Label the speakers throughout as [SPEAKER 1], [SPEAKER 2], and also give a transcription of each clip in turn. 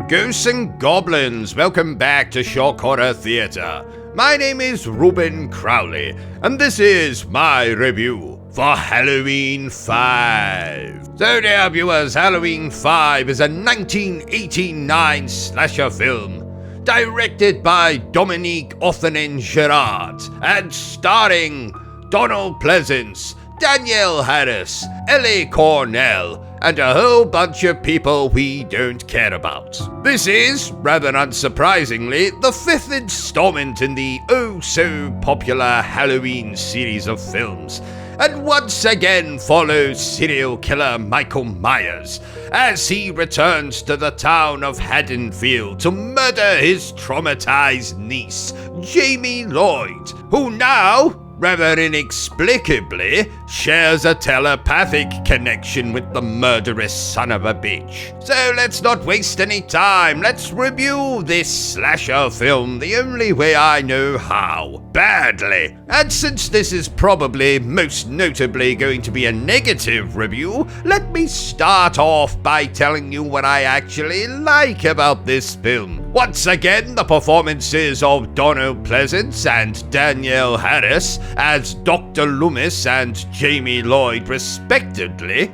[SPEAKER 1] Ghosts and Goblins, welcome back to Shock Horror Theatre. My name is Ruben Crowley, and this is my review for Halloween 5. So dear viewers, Halloween 5 is a 1989 slasher film, directed by Dominique Othenin-Girard, and starring Donald Pleasance, Danielle Harris, Ellie Cornell, and a whole bunch of people we don't care about. This is, rather unsurprisingly, the fifth installment in the oh-so-popular Halloween series of films, and once again follows serial killer Michael Myers as he returns to the town of Haddonfield to murder his traumatized niece, Jamie Lloyd, who now, rather inexplicably, shares a telepathic connection with the murderous son of a bitch. So let's not waste any time, let's review this slasher film the only way I know how, badly. And since this is probably most notably going to be a negative review, let me start off by telling you what I actually like about this film. Once again, the performances of Donald Pleasance and Danielle Harris as Dr. Loomis and Jamie Lloyd respectively,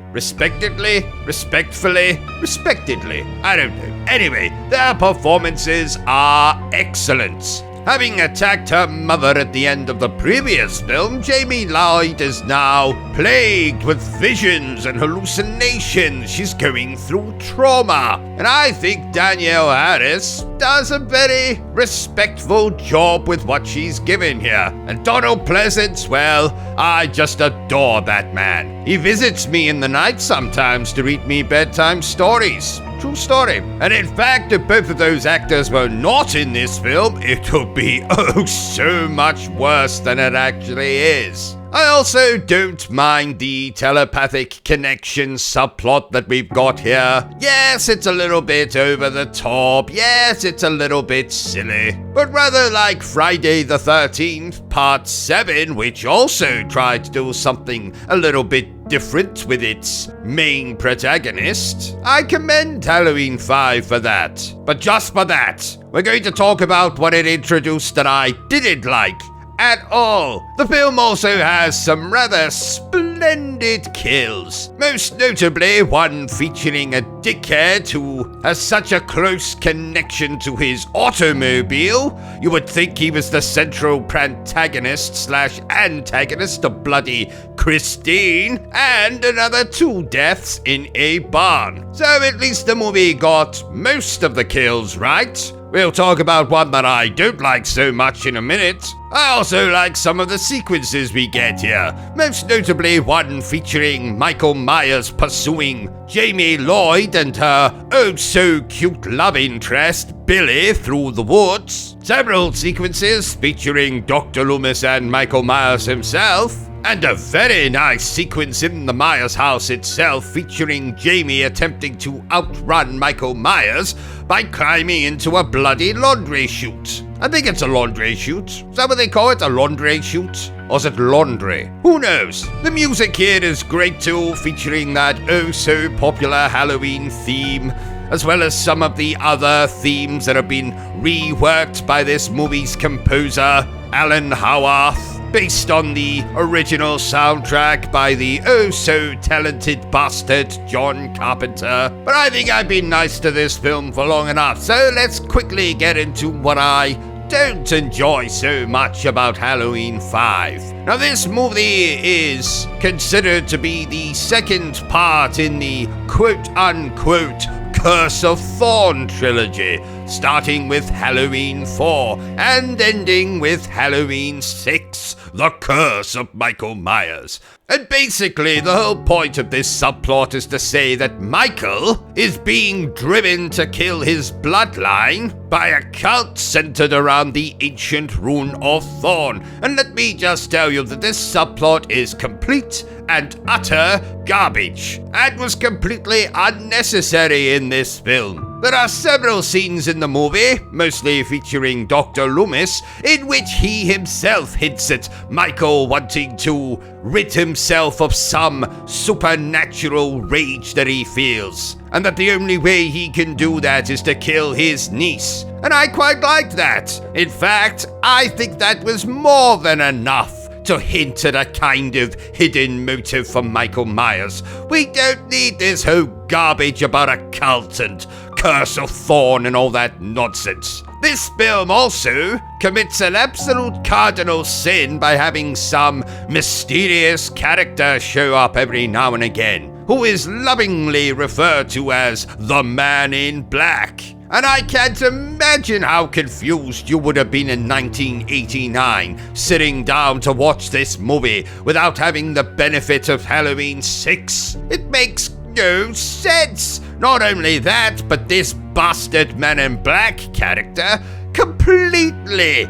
[SPEAKER 1] I don't know. Anyway, their performances are excellent. Having attacked her mother at the end of the previous film, Jamie Lloyd is now plagued with visions and hallucinations. She's going through trauma. And I think Danielle Harris does a very respectful job with what she's given here. And Donald Pleasance, well, I just adore that man. He visits me in the night sometimes to read me bedtime stories. True story. And in fact, if both of those actors were not in this film, it would be oh so much worse than it actually is. I also don't mind the telepathic connection subplot that we've got here. Yes, it's a little bit over the top. Yes, it's a little bit silly. But rather like Friday the 13th, Part 7, which also tried to do something a little bit different with its main protagonist, I commend Halloween 5 for that. But just for that, we're going to talk about what it introduced that I didn't like at all. The film also has some rather splendid kills, most notably one featuring a dickhead who has such a close connection to his automobile, you would think he was the central protagonist / antagonist of bloody Christine, and another 2 deaths in a barn. So at least the movie got most of the kills right. We'll talk about one that I don't like so much in a minute. I also like some of the sequences we get here, most notably one featuring Michael Myers pursuing Jamie Lloyd and her oh-so-cute love interest, Billy, through the woods. Several sequences featuring Dr. Loomis and Michael Myers himself. And a very nice sequence in the Myers house itself featuring Jamie attempting to outrun Michael Myers by climbing into a bloody laundry chute. I think it's a laundry chute. Is that what they call it? A laundry chute? Or is it laundry? Who knows? The music here is great too, featuring that oh-so-popular Halloween theme, as well as some of the other themes that have been reworked by this movie's composer, Alan Howarth, based on the original soundtrack by the oh-so-talented bastard John Carpenter. But I think I've been nice to this film for long enough, so let's quickly get into what I don't enjoy so much about Halloween 5. Now, this movie is considered to be the second part in the quote-unquote Curse of Thorn trilogy, starting with Halloween 4 and ending with Halloween 6, The Curse of Michael Myers. And basically, the whole point of this subplot is to say that Michael is being driven to kill his bloodline by a cult centered around the ancient rune of Thorn. And let me just tell you that this subplot is complete and utter garbage, and was completely unnecessary in this film. There are several scenes in the movie, mostly featuring Dr. Loomis, in which he himself hints at Michael wanting to rid himself of some supernatural rage that he feels, and that the only way he can do that is to kill his niece. And I quite liked that. In fact, I think that was more than enough to hint at a kind of hidden motive for Michael Myers. We don't need this whole garbage about a cult and curse of Thorn and all that nonsense. This film also commits an absolute cardinal sin by having some mysterious character show up every now and again, who is lovingly referred to as the Man in Black. And I can't imagine how confused you would have been in 1989, sitting down to watch this movie without having the benefit of Halloween 6. It makes no sense. Not only that, but this bastard Man in Black character completely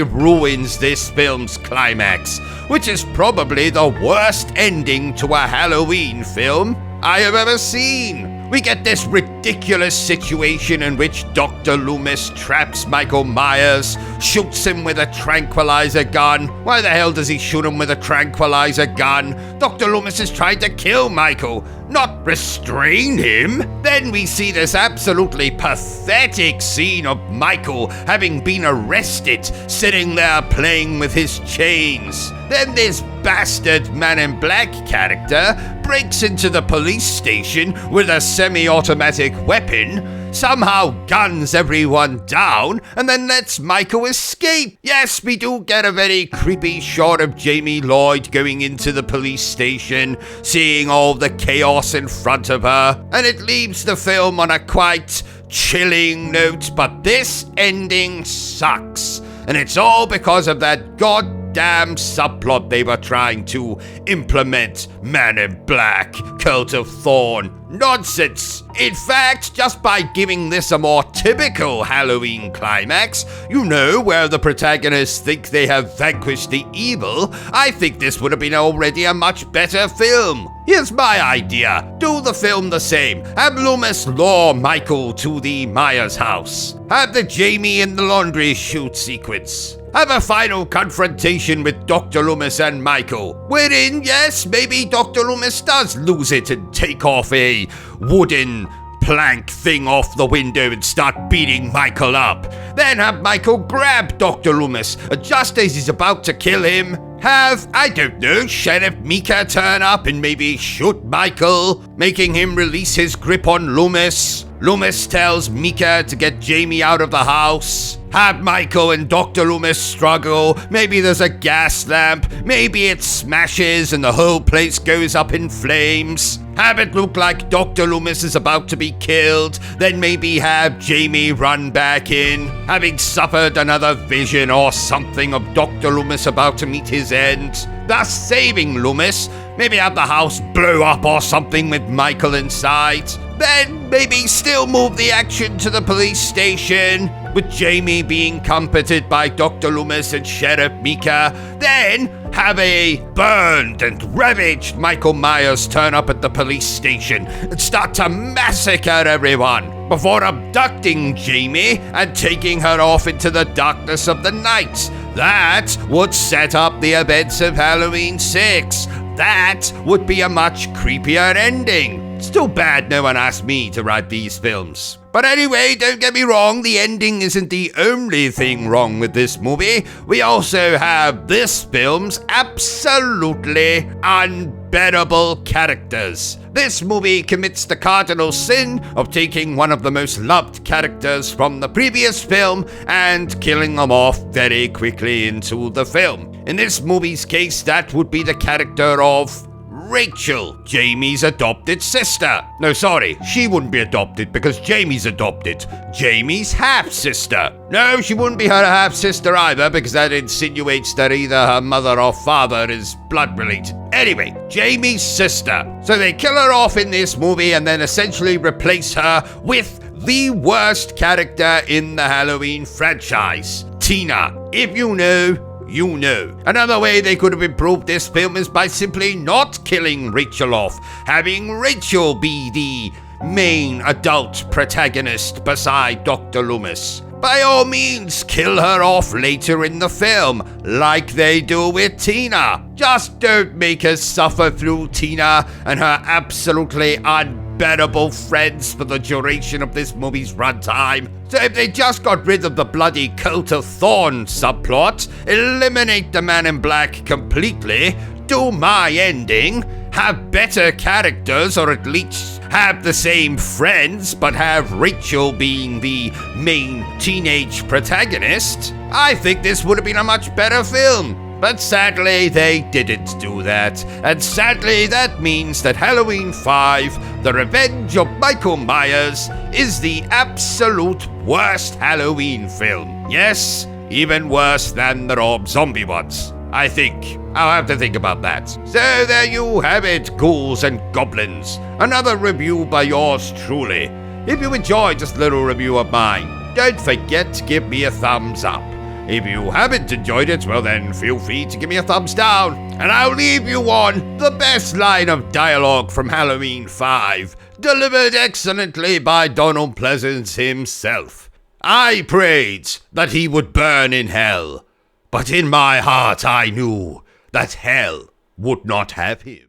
[SPEAKER 1] ruins this film's climax, which is probably the worst ending to a Halloween film I have ever seen. We get this ridiculous situation in which Dr. Loomis traps Michael Myers, shoots him with a tranquilizer gun. Why the hell does he shoot him with a tranquilizer gun? Dr. Loomis is trying to kill Michael, not restrain him. Then we see this absolutely pathetic scene of Michael having been arrested, sitting there playing with his chains. Then this bastard Man in Black character breaks into the police station with a semi-automatic weapon, somehow guns everyone down, and then lets Michael escape. Yes, we do get a very creepy shot of Jamie Lloyd going into the police station, seeing all the chaos in front of her, and it leaves the film on a quite chilling note, but this ending sucks, and it's all because of that goddamn subplot they were trying to implement. Man in Black, Cult of Thorn, nonsense. In fact, just by giving this a more typical Halloween climax, where the protagonists think they have vanquished the evil, I think this would have been already a much better film. Here's my idea. Do the film the same. Have Loomis lure Michael to the Myers house. Have the Jamie in the laundry chute sequence. Have a final confrontation with Dr. Loomis and Michael, wherein, yes, maybe Dr. Loomis does lose it and take off a wooden plank thing off the window and start beating Michael up. Then have Michael grab Dr. Loomis just as he's about to kill him. Have, I don't know, Sheriff Mika turn up and maybe shoot Michael, making him release his grip on Loomis. Loomis tells Mika to get Jamie out of the house. Have Michael and Dr. Loomis struggle. Maybe there's a gas lamp. Maybe it smashes and the whole place goes up in flames. Have it look like Dr. Loomis is about to be killed. Then maybe have Jamie run back in, having suffered another vision or something of Dr. Loomis about to meet his end, thus saving Loomis. Maybe have the house blow up or something with Michael inside. Then maybe still move the action to the police station, with Jamie being comforted by Dr. Loomis and Sheriff Mika. Then have a burned and ravaged Michael Myers turn up at the police station and start to massacre everyone before abducting Jamie and taking her off into the darkness of the night. That would set up the events of Halloween 6. That would be a much creepier ending. It's too bad no one asked me to write these films. But anyway, don't get me wrong, the ending isn't the only thing wrong with this movie. We also have this film's absolutely unbearable characters. This movie commits the cardinal sin of taking one of the most loved characters from the previous film and killing them off very quickly into the film. In this movie's case, that would be the character of Rachel, Jamie's adopted sister. No, sorry, she wouldn't be adopted because Jamie's adopted. Jamie's half-sister. No, she wouldn't be her half-sister either because that insinuates that either her mother or father is blood-related. Anyway, Jamie's sister. So they kill her off in this movie and then essentially replace her with the worst character in the Halloween franchise, Tina. If you know, you know. Another way they could have improved this film is by simply not killing Rachel off, having Rachel be the main adult protagonist beside Dr. Loomis. By all means, kill her off later in the film, like they do with Tina. Just don't make us suffer through Tina and her absolutely unbearable friends for the duration of this movie's runtime. So if they just got rid of the bloody Cult of Thorn subplot, eliminate the Man in Black completely, do my ending, have better characters, or at least have the same friends, but have Rachel being the main teenage protagonist, I think this would have been a much better film. But sadly, they didn't do that. And sadly, that means that Halloween 5, The Revenge of Michael Myers, is the absolute worst Halloween film. Yes, even worse than the Rob Zombie ones. I think. I'll have to think about that. So there you have it, ghouls and goblins. Another review by yours truly. If you enjoyed this little review of mine, don't forget to give me a thumbs up. If you haven't enjoyed it, well then feel free to give me a thumbs down. And I'll leave you on the best line of dialogue from Halloween 5, delivered excellently by Donald Pleasance himself. I prayed that he would burn in hell, but in my heart I knew that hell would not have him.